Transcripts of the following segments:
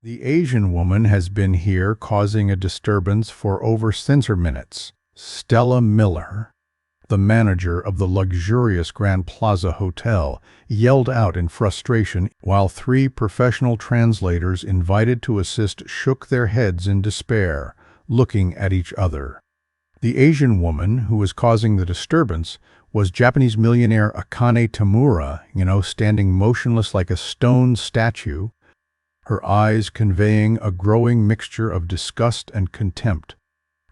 The Asian woman has been here causing a disturbance for over sensor minutes. Stella Miller, the manager of the luxurious Grand Plaza Hotel, yelled out in frustration while three professional translators invited to assist shook their heads in despair, looking at each other. The Asian woman who was causing the disturbance was Japanese millionaire Akane Tamura, standing motionless like a stone statue, her eyes conveying a growing mixture of disgust and contempt.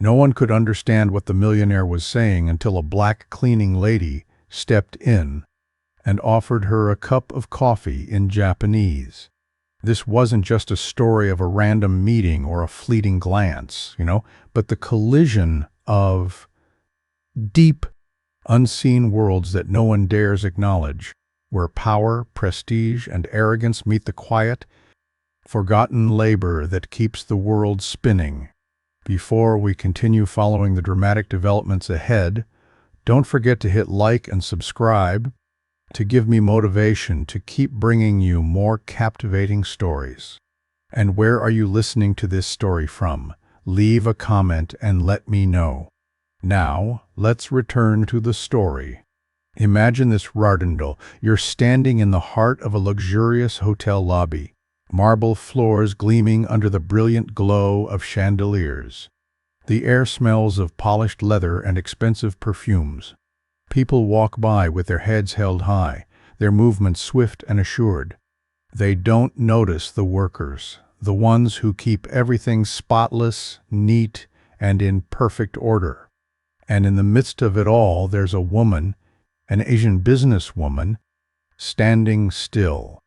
No one could understand what the millionaire was saying until a black cleaning lady stepped in and offered her a cup of coffee in Japanese. This wasn't just a story of a random meeting or a fleeting glance, but the collision of deep, unseen worlds that no one dares acknowledge, where power, prestige, and arrogance meet the quiet, forgotten labor that keeps the world spinning. Before we continue following the dramatic developments ahead, don't forget to hit like and subscribe to give me motivation to keep bringing you more captivating stories. And where are you listening to this story from? Leave a comment and let me know. Now, let's return to the story. Imagine this Rardendal. You're standing in the heart of a luxurious hotel lobby. Marble floors gleaming under the brilliant glow of chandeliers. The air smells of polished leather and expensive perfumes. People walk by with their heads held high, their movements swift and assured. They don't notice the workers, the ones who keep everything spotless, neat, and in perfect order. And in the midst of it all, there's a woman, an Asian businesswoman, standing still.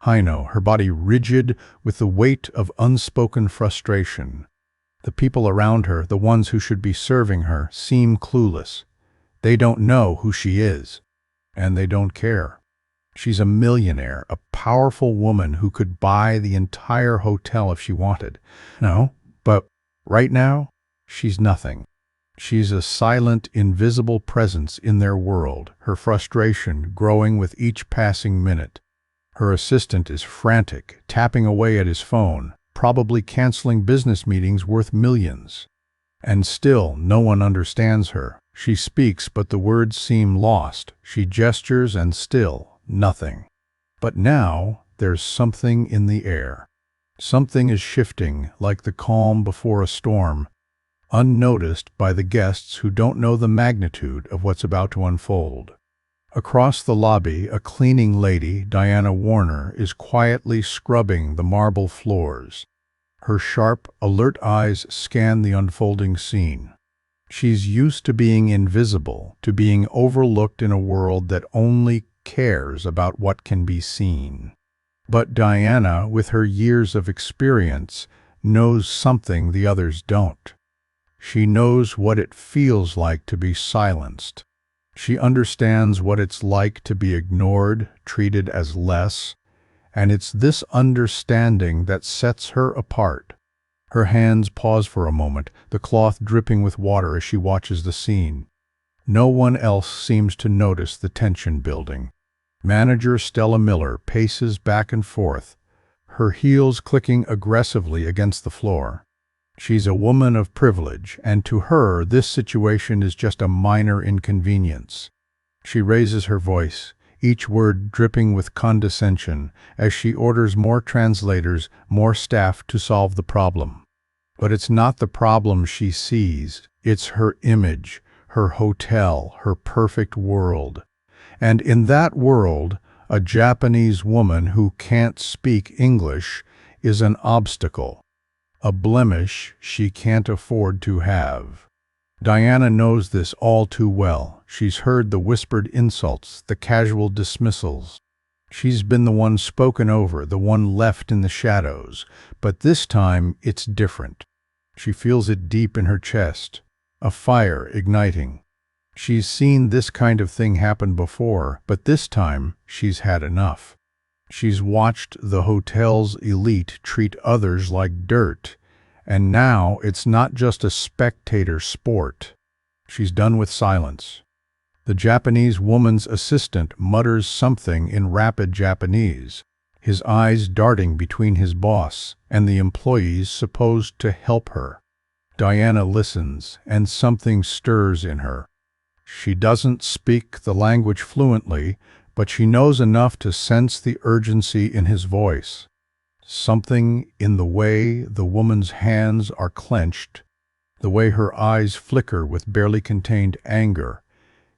Hino, her body rigid with the weight of unspoken frustration. The people around her, the ones who should be serving her, seem clueless. They don't know who she is, and they don't care. She's a millionaire, a powerful woman who could buy the entire hotel if she wanted. No, but right now, she's nothing. She's a silent, invisible presence in their world, her frustration growing with each passing minute. Her assistant is frantic, tapping away at his phone, probably canceling business meetings worth millions. And still, no one understands her. She speaks, but the words seem lost. She gestures, and still, nothing. But now, there's something in the air. Something is shifting, like the calm before a storm, unnoticed by the guests who don't know the magnitude of what's about to unfold. Across the lobby, a cleaning lady, Diana Warner, is quietly scrubbing the marble floors. Her sharp, alert eyes scan the unfolding scene. She's used to being invisible, to being overlooked in a world that only cares about what can be seen. But Diana, with her years of experience, knows something the others don't. She knows what it feels like to be silenced. She understands what it's like to be ignored, treated as less, and it's this understanding that sets her apart. Her hands pause for a moment, the cloth dripping with water as she watches the scene. No one else seems to notice the tension building. Manager Stella Miller paces back and forth, her heels clicking aggressively against the floor. She's a woman of privilege, and to her, this situation is just a minor inconvenience. She raises her voice, each word dripping with condescension, as she orders more translators, more staff to solve the problem. But it's not the problem she sees, it's her image, her hotel, her perfect world. And in that world, a Japanese woman who can't speak English is an obstacle. A blemish she can't afford to have. Diana knows this all too well. She's heard the whispered insults, the casual dismissals. She's been the one spoken over, the one left in the shadows. But this time, it's different. She feels it deep in her chest, a fire igniting. She's seen this kind of thing happen before, but this time, she's had enough. She's watched the hotel's elite treat others like dirt, and now it's not just a spectator sport. She's done with silence. The Japanese woman's assistant mutters something in rapid Japanese. his eyes darting between his boss and the employees supposed to help her. Diana listens, and something stirs in her. She doesn't speak the language fluently, but she knows enough to sense the urgency in his voice. Something in the way the woman's hands are clenched, the way her eyes flicker with barely contained anger.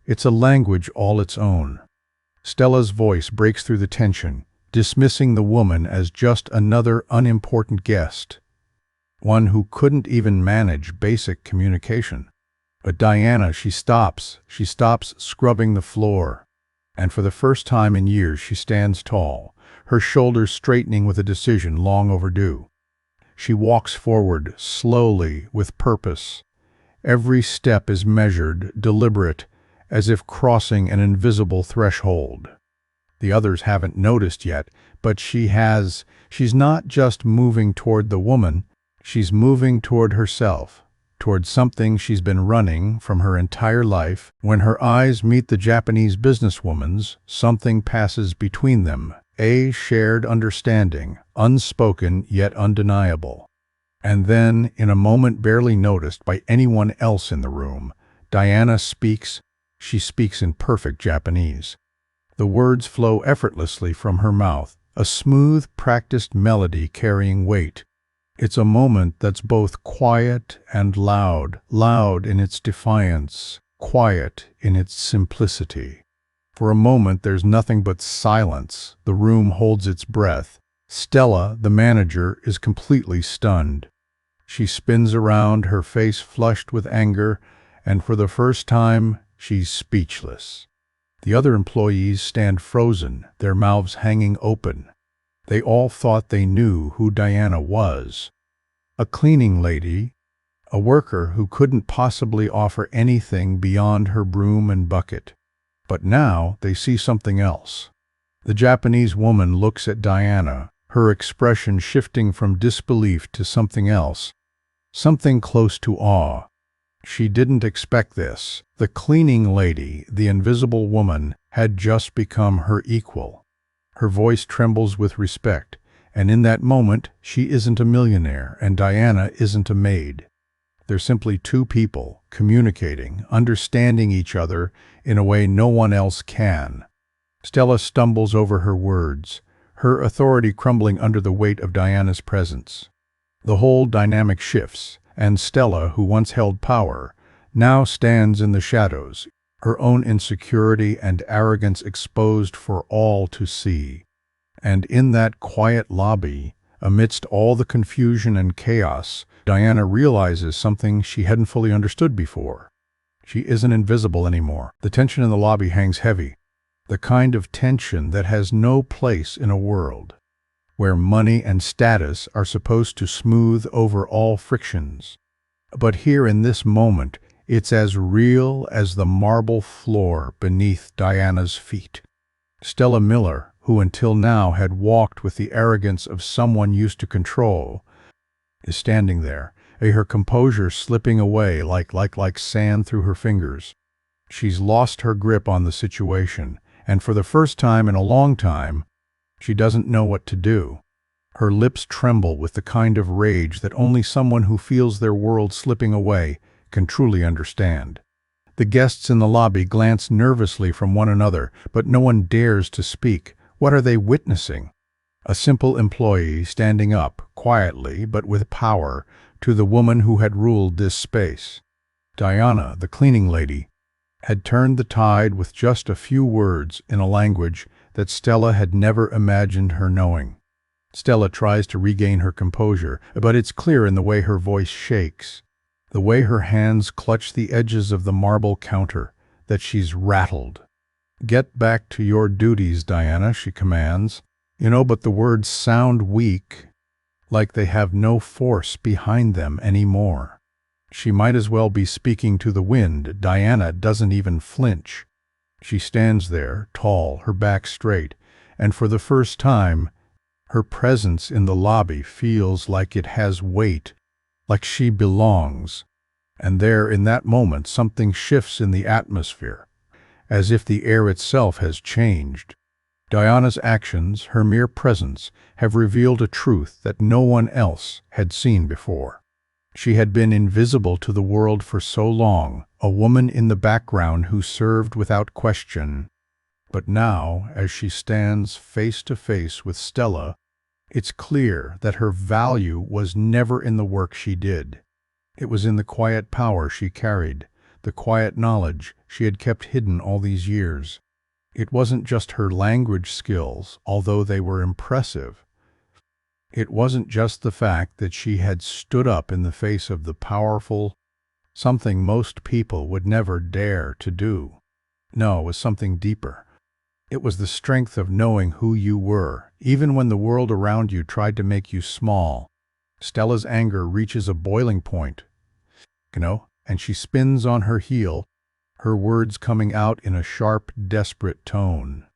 It's a language all its own. Stella's voice breaks through the tension, dismissing the woman as just another unimportant guest, one who couldn't even manage basic communication. But Diana, she stops scrubbing the floor. And for the first time in years she stands tall, her shoulders straightening with a decision long overdue. She walks forward, slowly, with purpose. Every step is measured, deliberate, as if crossing an invisible threshold. The others haven't noticed yet, but she has. She's not just moving toward the woman, she's moving toward herself, toward something she's been running from her entire life. When her eyes meet the Japanese businesswoman's, something passes between them, a shared understanding, unspoken yet undeniable. And then, in a moment barely noticed by anyone else in the room, Diana speaks. She speaks in perfect Japanese. The words flow effortlessly from her mouth, a smooth, practiced melody carrying weight. It's a moment that's both quiet and loud, loud in its defiance, quiet in its simplicity. For a moment there's nothing but silence. The room holds its breath. Stella, the manager, is completely stunned. She spins around, her face flushed with anger, and for the first time, she's speechless. The other employees stand frozen, their mouths hanging open. They all thought they knew who Diana was. A cleaning lady, a worker who couldn't possibly offer anything beyond her broom and bucket. But now they see something else. The Japanese woman looks at Diana, her expression shifting from disbelief to something else, something close to awe. She didn't expect this. The cleaning lady, the invisible woman, had just become her equal. Her voice trembles with respect, and in that moment, she isn't a millionaire, and Diana isn't a maid. They're simply two people, communicating, understanding each other in a way no one else can. Stella stumbles over her words, her authority crumbling under the weight of Diana's presence. The whole dynamic shifts, and Stella, who once held power, now stands in the shadows, her own insecurity and arrogance exposed for all to see. And in that quiet lobby, amidst all the confusion and chaos, Diana realizes something she hadn't fully understood before. She isn't invisible anymore. The tension in the lobby hangs heavy, the kind of tension that has no place in a world where money and status are supposed to smooth over all frictions. But here in this moment, it's as real as the marble floor beneath Diana's feet. Stella Miller, who until now had walked with the arrogance of someone used to control, is standing there, her composure slipping away like sand through her fingers. She's lost her grip on the situation, and for the first time in a long time, she doesn't know what to do. Her lips tremble with the kind of rage that only someone who feels their world slipping away can truly understand. The guests in the lobby glance nervously from one another, but no one dares to speak. What are they witnessing? A simple employee standing up, quietly but with power, to the woman who had ruled this space. Diana, the cleaning lady, had turned the tide with just a few words in a language that Stella had never imagined her knowing. Stella tries to regain her composure, but it's clear in the way her voice shakes, the way her hands clutch the edges of the marble counter, that she's rattled. "Get back to your duties, Diana," she commands. But the words sound weak, like they have no force behind them anymore. She might as well be speaking to the wind. Diana doesn't even flinch. She stands there, tall, her back straight, and for the first time, her presence in the lobby feels like it has weight, like she belongs. And there, in that moment, something shifts in the atmosphere, as if the air itself has changed. Diana's actions, her mere presence, have revealed a truth that no one else had seen before. She had been invisible to the world for so long, a woman in the background who served without question. But now, as she stands face to face with Stella, it's clear that her value was never in the work she did. It was in the quiet power she carried, the quiet knowledge she had kept hidden all these years. It wasn't just her language skills, although they were impressive. It wasn't just the fact that she had stood up in the face of the powerful, something most people would never dare to do. No, it was something deeper. It was the strength of knowing who you were, even when the world around you tried to make you small. Stella's anger reaches a boiling point, and she spins on her heel, her words coming out in a sharp, desperate tone.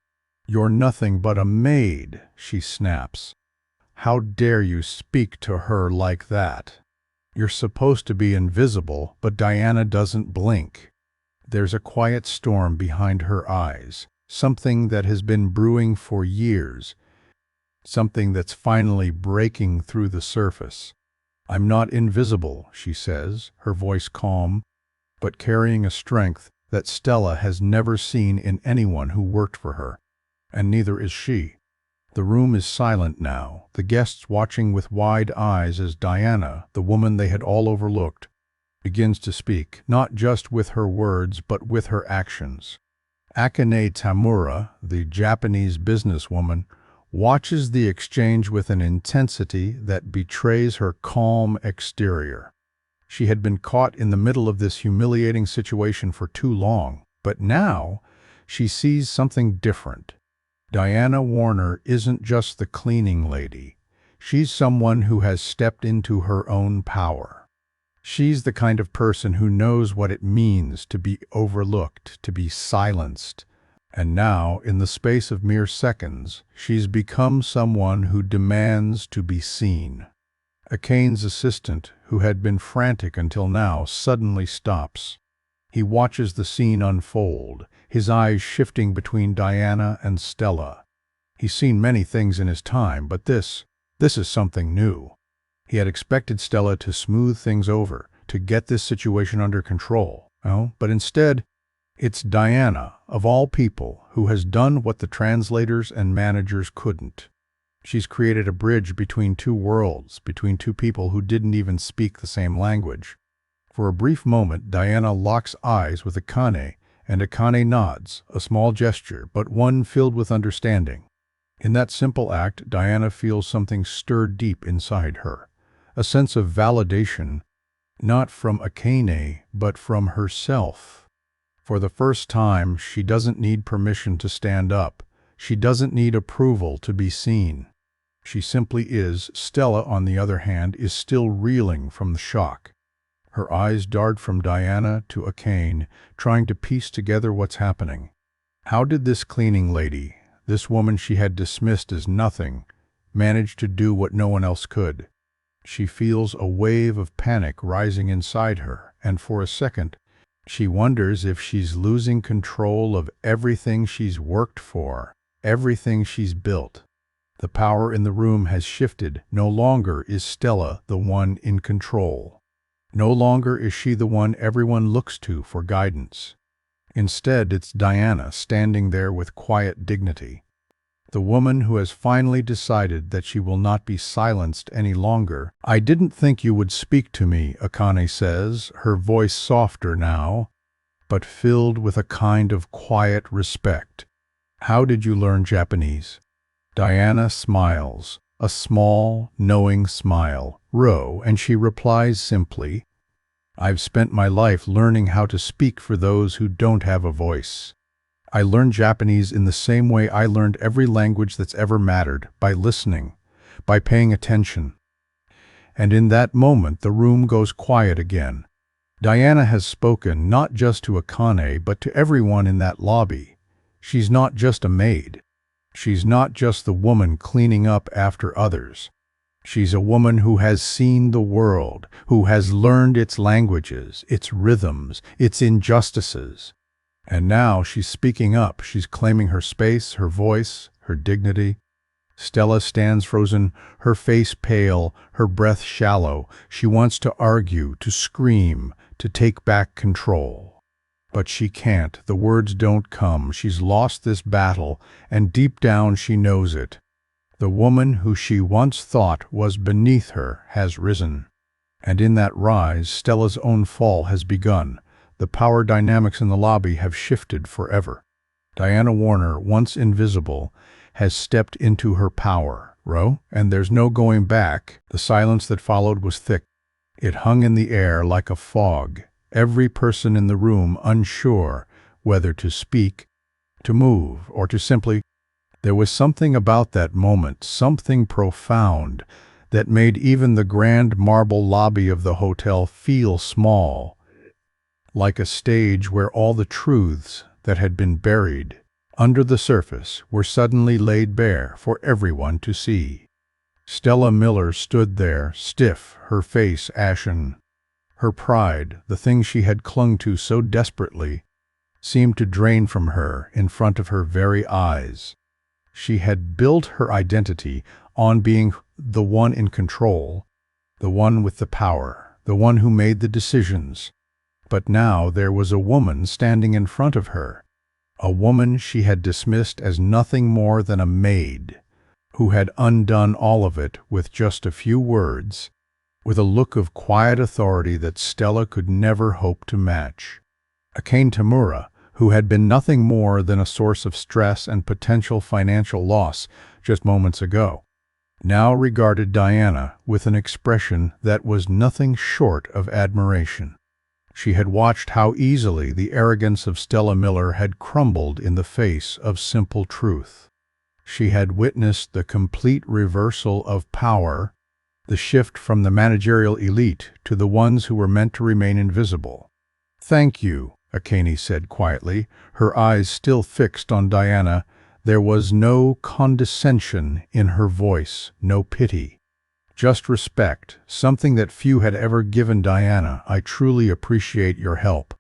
"You're nothing but a maid," she snaps. "How dare you speak to her like that? You're supposed to be invisible," but Diana doesn't blink. There's a quiet storm behind her eyes, something that has been brewing for years, something that's finally breaking through the surface. "I'm not invisible," she says, her voice calm, but carrying a strength that Stella has never seen in anyone who worked for her. And neither is she. The room is silent now, the guests watching with wide eyes as Diana, the woman they had all overlooked, begins to speak, not just with her words but with her actions. Akane Tamura, the Japanese businesswoman, watches the exchange with an intensity that betrays her calm exterior. She had been caught in the middle of this humiliating situation for too long, but now she sees something different. Diana Warner isn't just the cleaning lady. She's someone who has stepped into her own power. She's the kind of person who knows what it means to be overlooked, to be silenced. And now, in the space of mere seconds, she's become someone who demands to be seen. Akane's assistant, who had been frantic until now, suddenly stops. He watches the scene unfold, his eyes shifting between Diana and Stella. He's seen many things in his time, but this is something new. He had expected Stella to smooth things over, to get this situation under control. But instead, it's Diana, of all people, who has done what the translators and managers couldn't. She's created a bridge between two worlds, between two people who didn't even speak the same language. For a brief moment, Diana locks eyes with Akane, and Akane nods, a small gesture, but one filled with understanding. In that simple act, Diana feels something stir deep inside her, a sense of validation, not from Akane, but from herself. For the first time, she doesn't need permission to stand up. She doesn't need approval to be seen. She simply is. Stella, on the other hand, is still reeling from the shock. Her eyes dart from Diana to Akane, trying to piece together what's happening. How did this cleaning lady, this woman she had dismissed as nothing, manage to do what no one else could? She feels a wave of panic rising inside her, and for a second, she wonders if she's losing control of everything she's worked for, everything she's built. The power in the room has shifted. No longer is Stella the one in control. No longer is she the one everyone looks to for guidance. Instead, it's Diana standing there with quiet dignity. The woman who has finally decided that she will not be silenced any longer. "I didn't think you would speak to me," Akane says, her voice softer now, but filled with a kind of quiet respect. "How did you learn Japanese?" Diana smiles, a small, knowing smile, and she replies simply, "I've spent my life learning how to speak for those who don't have a voice. I learned Japanese in the same way I learned every language that's ever mattered, by listening, by paying attention." And in that moment, the room goes quiet again. Diana has spoken not just to Akane, but to everyone in that lobby. She's not just a maid. She's not just the woman cleaning up after others. She's a woman who has seen the world, who has learned its languages, its rhythms, its injustices. And now she's speaking up, she's claiming her space, her voice, her dignity. Stella stands frozen, her face pale, her breath shallow. She wants to argue, to scream, to take back control. But she can't. The words don't come. She's lost this battle, and deep down she knows it. The woman who she once thought was beneath her has risen. And in that rise, Stella's own fall has begun. The power dynamics in the lobby have shifted forever. Diana Warner, once invisible, has stepped into her power, and there's no going back. The silence that followed was thick. It hung in the air like a fog, every person in the room unsure whether to speak, to move, or to simply. There was something about that moment, something profound, that made even the grand marble lobby of the hotel feel small, like a stage where all the truths that had been buried under the surface were suddenly laid bare for everyone to see. Stella Miller stood there, stiff, her face ashen. Her pride, the thing she had clung to so desperately, seemed to drain from her in front of her very eyes. She had built her identity on being the one in control, the one with the power, the one who made the decisions. But now there was a woman standing in front of her, a woman she had dismissed as nothing more than a maid, who had undone all of it with just a few words, with a look of quiet authority that Stella could never hope to match. Akane Tamura, who had been nothing more than a source of stress and potential financial loss just moments ago, now regarded Diana with an expression that was nothing short of admiration. She had watched how easily the arrogance of Stella Miller had crumbled in the face of simple truth. She had witnessed the complete reversal of power, the shift from the managerial elite to the ones who were meant to remain invisible. "Thank you," Akane said quietly, her eyes still fixed on Diana. There was no condescension in her voice, no pity. Just respect, something that few had ever given Diana. "I truly appreciate your help."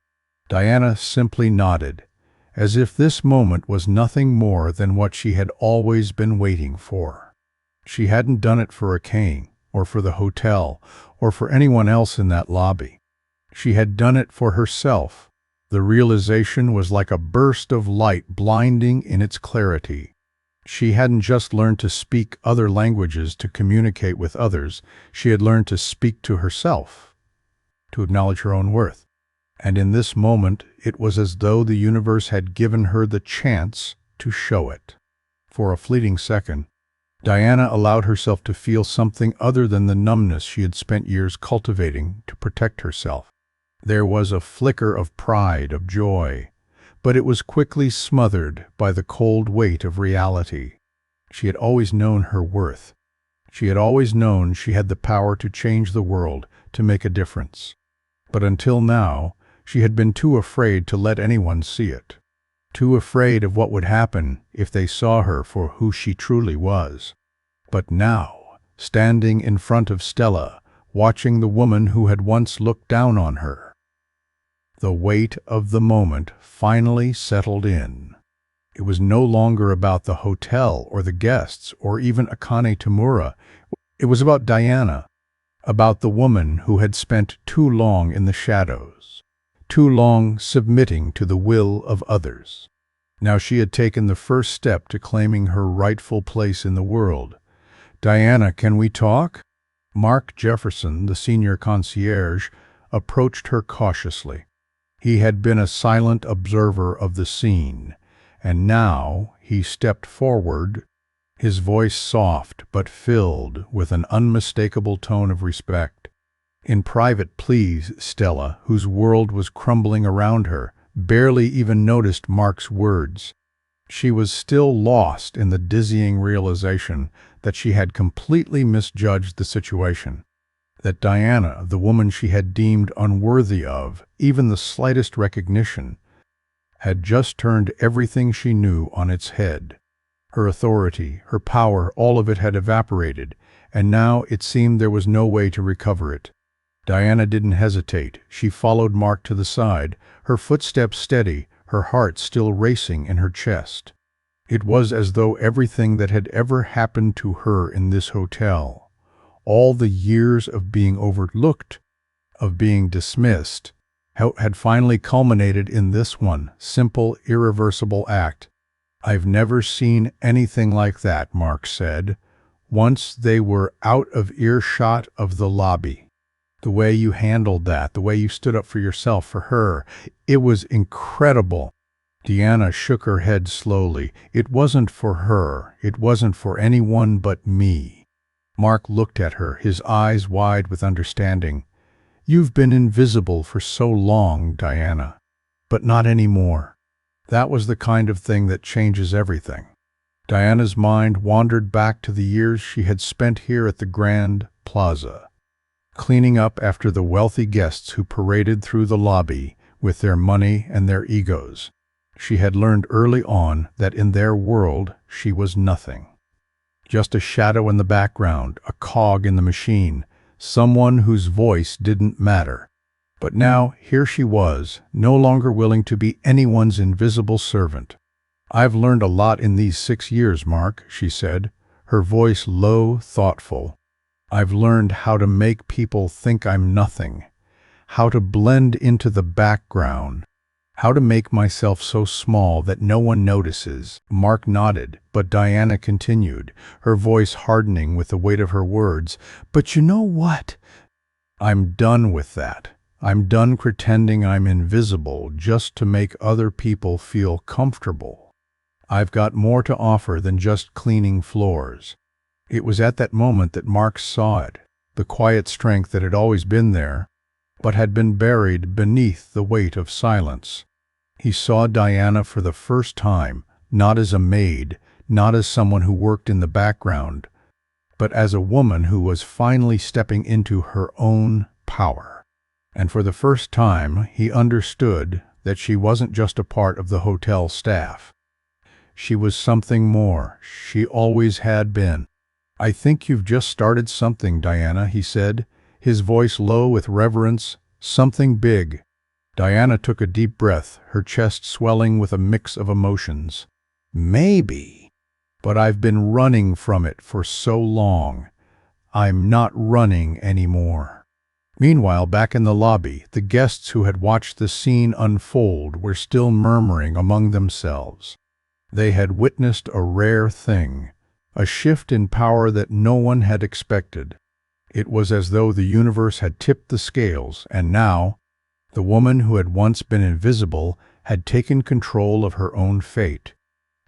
Diana simply nodded, as if this moment was nothing more than what she had always been waiting for. She hadn't done it for Akane, or for the hotel, or for anyone else in that lobby. She had done it for herself. The realization was like a burst of light, blinding in its clarity. She hadn't just learned to speak other languages to communicate with others. She had learned to speak to herself, to acknowledge her own worth. And in this moment, it was as though the universe had given her the chance to show it. For a fleeting second, Diana allowed herself to feel something other than the numbness she had spent years cultivating to protect herself. There was a flicker of pride, of joy, but it was quickly smothered by the cold weight of reality. She had always known her worth. She had always known she had the power to change the world, to make a difference. But until now, she had been too afraid to let anyone see it. Too afraid of what would happen if they saw her for who she truly was. But now, standing in front of Stella, watching the woman who had once looked down on her, the weight of the moment finally settled in. It was no longer about the hotel or the guests or even Akane Tamura. It was about Diana, about the woman who had spent too long in the shadows, too long submitting to the will of others. Now she had taken the first step to claiming her rightful place in the world. "Diana, can we talk?" Mark Jefferson, the senior concierge, approached her cautiously. He had been a silent observer of the scene, and now he stepped forward, his voice soft but filled with an unmistakable tone of respect. In private, please, Stella, whose world was crumbling around her, barely even noticed Mark's words. She was still lost in the dizzying realization that she had completely misjudged the situation. That Diana, the woman she had deemed unworthy of even the slightest recognition, had just turned everything she knew on its head. Her authority, her power, all of it had evaporated, and now it seemed there was no way to recover it. Diana didn't hesitate. She followed Mark to the side, her footsteps steady, her heart still racing in her chest. It was as though everything that had ever happened to her in this hotel, all the years of being overlooked, of being dismissed, had finally culminated in this one simple, irreversible act. "I've never seen anything like that," Mark said, once they were out of earshot of the lobby. "The way you handled that, the way you stood up for yourself, for her, it was incredible." Deanna shook her head slowly. "It wasn't for her. It wasn't for anyone but me." Mark looked at her, his eyes wide with understanding. "You've been invisible for so long, Diana, but not anymore. That was the kind of thing that changes everything." Diana's mind wandered back to the years she had spent here at the Grand Plaza, cleaning up after the wealthy guests who paraded through the lobby with their money and their egos. She had learned early on that in their world she was nothing. Just a shadow in the background, a cog in the machine, someone whose voice didn't matter. But now, here she was, no longer willing to be anyone's invisible servant. "I've learned a lot in these 6 years, Mark," she said, her voice low, thoughtful. "I've learned how to make people think I'm nothing, how to blend into the background, how to make myself so small that no one notices." Mark nodded, but Diana continued, her voice hardening with the weight of her words. "But you know what? I'm done with that. I'm done pretending I'm invisible just to make other people feel comfortable. I've got more to offer than just cleaning floors." It was at that moment that Mark saw it, the quiet strength that had always been there, but had been buried beneath the weight of silence. He saw Diana for the first time, not as a maid, not as someone who worked in the background, but as a woman who was finally stepping into her own power. And for the first time, he understood that she wasn't just a part of the hotel staff. She was something more. She always had been. "I think you've just started something, Diana," he said, his voice low with reverence. "Something big." Diana took a deep breath, her chest swelling with a mix of emotions. "Maybe. But I've been running from it for so long. I'm not running anymore." Meanwhile, back in the lobby, the guests who had watched the scene unfold were still murmuring among themselves. They had witnessed a rare thing, a shift in power that no one had expected. It was as though the universe had tipped the scales, and now, the woman who had once been invisible had taken control of her own fate.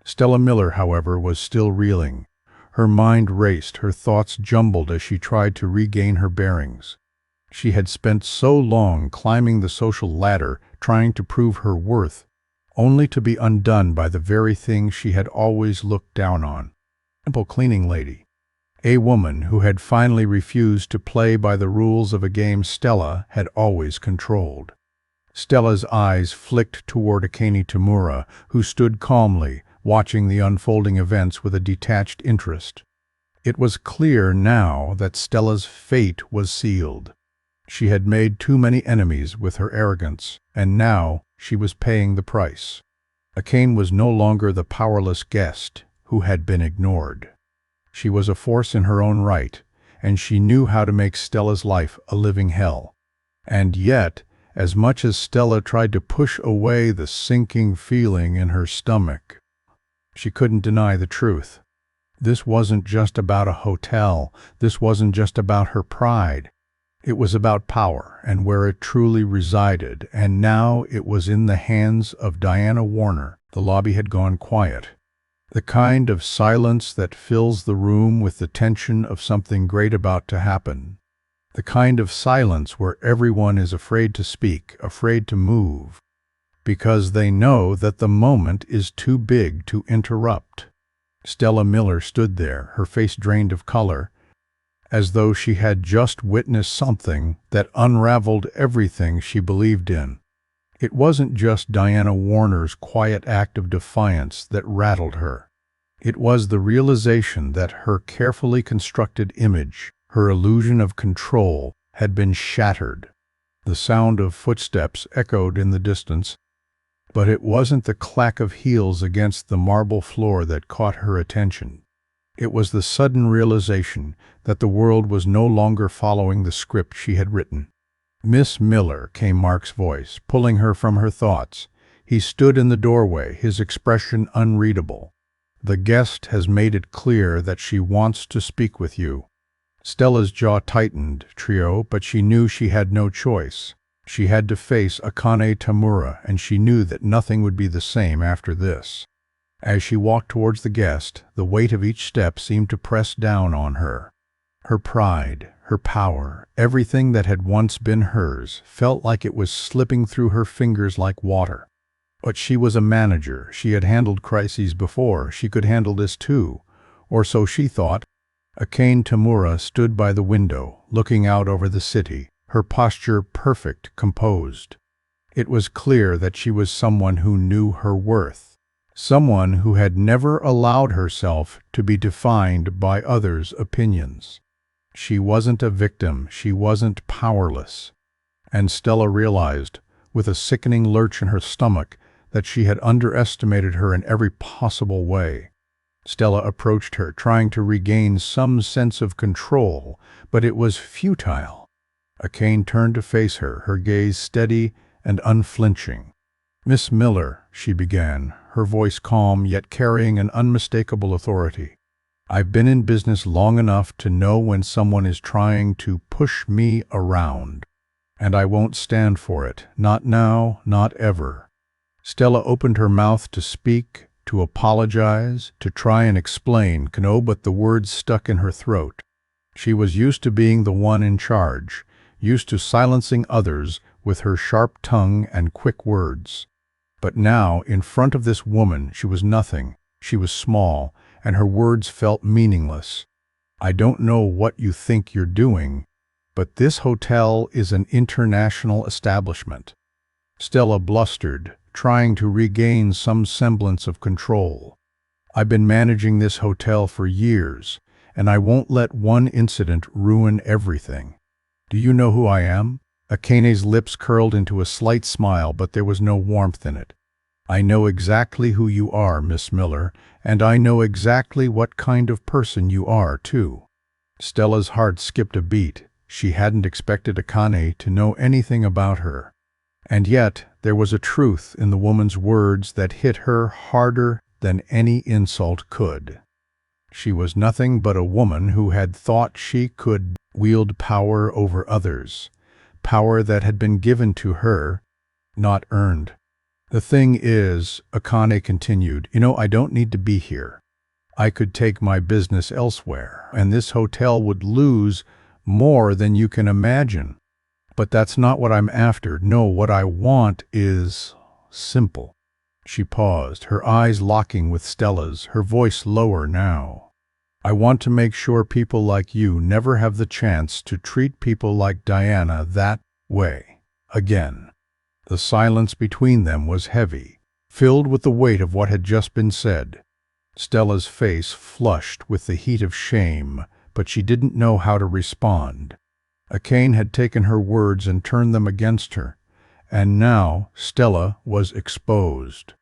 Stella Miller, however, was still reeling. Her mind raced, her thoughts jumbled as she tried to regain her bearings. She had spent so long climbing the social ladder, trying to prove her worth, only to be undone by the very thing she had always looked down on. Simple cleaning lady. A woman who had finally refused to play by the rules of a game Stella had always controlled. Stella's eyes flicked toward Akane Tamura, who stood calmly, watching the unfolding events with a detached interest. It was clear now that Stella's fate was sealed. She had made too many enemies with her arrogance, and now she was paying the price. Akane was no longer the powerless guest who had been ignored. She was a force in her own right, and she knew how to make Stella's life a living hell. And yet, as much as Stella tried to push away the sinking feeling in her stomach, she couldn't deny the truth. This wasn't just about a hotel. This wasn't just about her pride. It was about power and where it truly resided, and now it was in the hands of Diana Warner. The lobby had gone quiet. The kind of silence that fills the room with the tension of something great about to happen. The kind of silence where everyone is afraid to speak, afraid to move, because they know that the moment is too big to interrupt. Stella Miller stood there, her face drained of color, as though she had just witnessed something that unraveled everything she believed in. It wasn't just Diana Warner's quiet act of defiance that rattled her. It was the realization that her carefully constructed image, her illusion of control, had been shattered. The sound of footsteps echoed in the distance. But it wasn't the clack of heels against the marble floor that caught her attention. It was the sudden realization that the world was no longer following the script she had written. "Miss Miller," came Mark's voice, pulling her from her thoughts. He stood in the doorway, his expression unreadable. "The guest has made it clear that she wants to speak with you." Stella's jaw tightened, but she knew she had no choice. She had to face Akane Tamura, and she knew that nothing would be the same after this. As she walked towards the guest, the weight of each step seemed to press down on her. Her pride, her power, everything that had once been hers, felt like it was slipping through her fingers like water. But she was a manager. She had handled crises before. She could handle this too. Or so she thought. Akane Tamura stood by the window, looking out over the city, her posture perfect, composed. It was clear that she was someone who knew her worth. Someone who had never allowed herself to be defined by others' opinions. She wasn't a victim. She wasn't powerless. And Stella realized, with a sickening lurch in her stomach, that she had underestimated her in every possible way. Stella approached her, trying to regain some sense of control, but it was futile. Akane turned to face her, her gaze steady and unflinching. "Miss Miller," she began, her voice calm yet carrying an unmistakable authority. "I've been in business long enough to know when someone is trying to push me around. And I won't stand for it. Not now, not ever." Stella opened her mouth to speak, to apologize, to try and explain, but the words stuck in her throat. She was used to being the one in charge, used to silencing others with her sharp tongue and quick words. But now, in front of this woman, she was nothing. She was small, and her words felt meaningless. "I don't know what you think you're doing, but this hotel is an international establishment." Stella blustered, trying to regain some semblance of control. "I've been managing this hotel for years, and I won't let one incident ruin everything. Do you know who I am?" Akane's lips curled into a slight smile, but there was no warmth in it. "I know exactly who you are, Miss Miller, and I know exactly what kind of person you are, too." Stella's heart skipped a beat. She hadn't expected Akane to know anything about her. And yet, there was a truth in the woman's words that hit her harder than any insult could. She was nothing but a woman who had thought she could wield power over others, power that had been given to her, not earned. "The thing is," Akane continued, I don't need to be here. I could take my business elsewhere, and this hotel would lose more than you can imagine. But that's not what I'm after. No, what I want is simple." She paused, her eyes locking with Stella's, her voice lower now. "I want to make sure people like you never have the chance to treat people like Diana that way again." The silence between them was heavy, filled with the weight of what had just been said. Stella's face flushed with the heat of shame, but she didn't know how to respond. Akane had taken her words and turned them against her, and now Stella was exposed.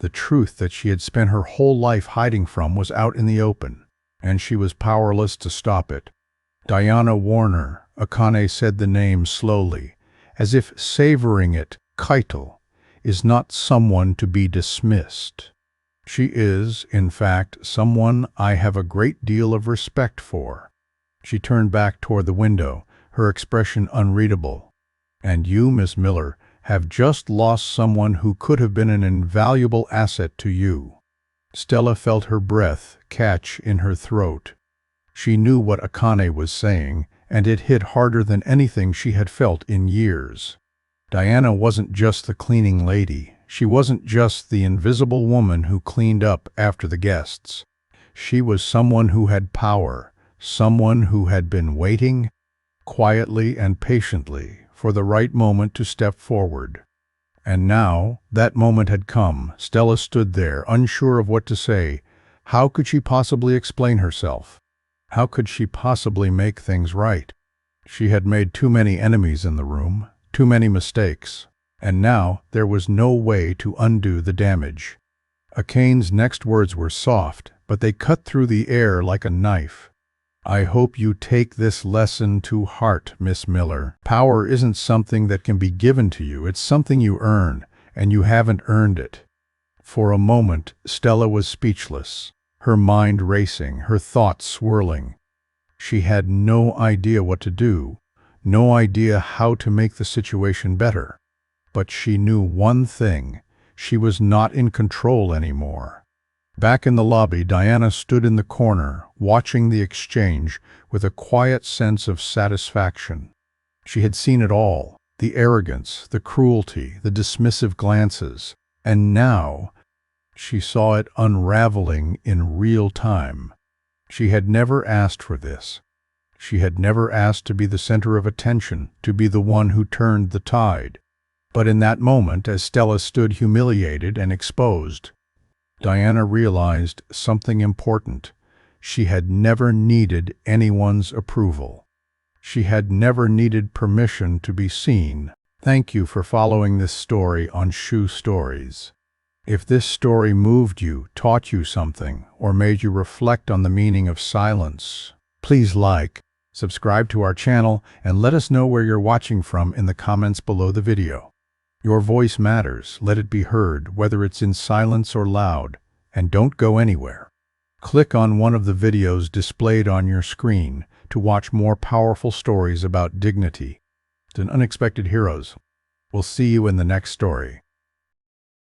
The truth that she had spent her whole life hiding from was out in the open, and she was powerless to stop it. "Diana Warner," Akane said the name slowly, as if savoring it. "Keitel is not someone to be dismissed. She is, in fact, someone I have a great deal of respect for." She turned back toward the window, her expression unreadable. "And you, Miss Miller, have just lost someone who could have been an invaluable asset to you." Stella felt her breath catch in her throat. She knew what Akane was saying, and it hit harder than anything she had felt in years. Diana wasn't just the cleaning lady. She wasn't just the invisible woman who cleaned up after the guests. She was someone who had power, someone who had been waiting, quietly and patiently, for the right moment to step forward. And now, that moment had come. Stella stood there, unsure of what to say. How could she possibly explain herself? How could she possibly make things right? She had made too many enemies in the room, too many mistakes. And now there was no way to undo the damage. Akane's next words were soft, but they cut through the air like a knife. "I hope you take this lesson to heart, Miss Miller. Power isn't something that can be given to you, it's something you earn, and you haven't earned it." For a moment, Stella was speechless, her mind racing, her thoughts swirling. She had no idea what to do, no idea how to make the situation better. But she knew one thing: she was not in control anymore. Back in the lobby, Diana stood in the corner, watching the exchange with a quiet sense of satisfaction. She had seen it all: the arrogance, the cruelty, the dismissive glances. And now she saw it unraveling in real time. She had never asked for this. She had never asked to be the center of attention, to be the one who turned the tide. But in that moment, as Stella stood humiliated and exposed, Diana realized something important. She had never needed anyone's approval. She had never needed permission to be seen. Thank you for following this story on Shoe Stories. If this story moved you, taught you something, or made you reflect on the meaning of silence, please like, subscribe to our channel, and let us know where you're watching from in the comments below the video. Your voice matters. Let it be heard, whether it's in silence or loud. And don't go anywhere. Click on one of the videos displayed on your screen to watch more powerful stories about dignity and unexpected heroes. We'll see you in the next story.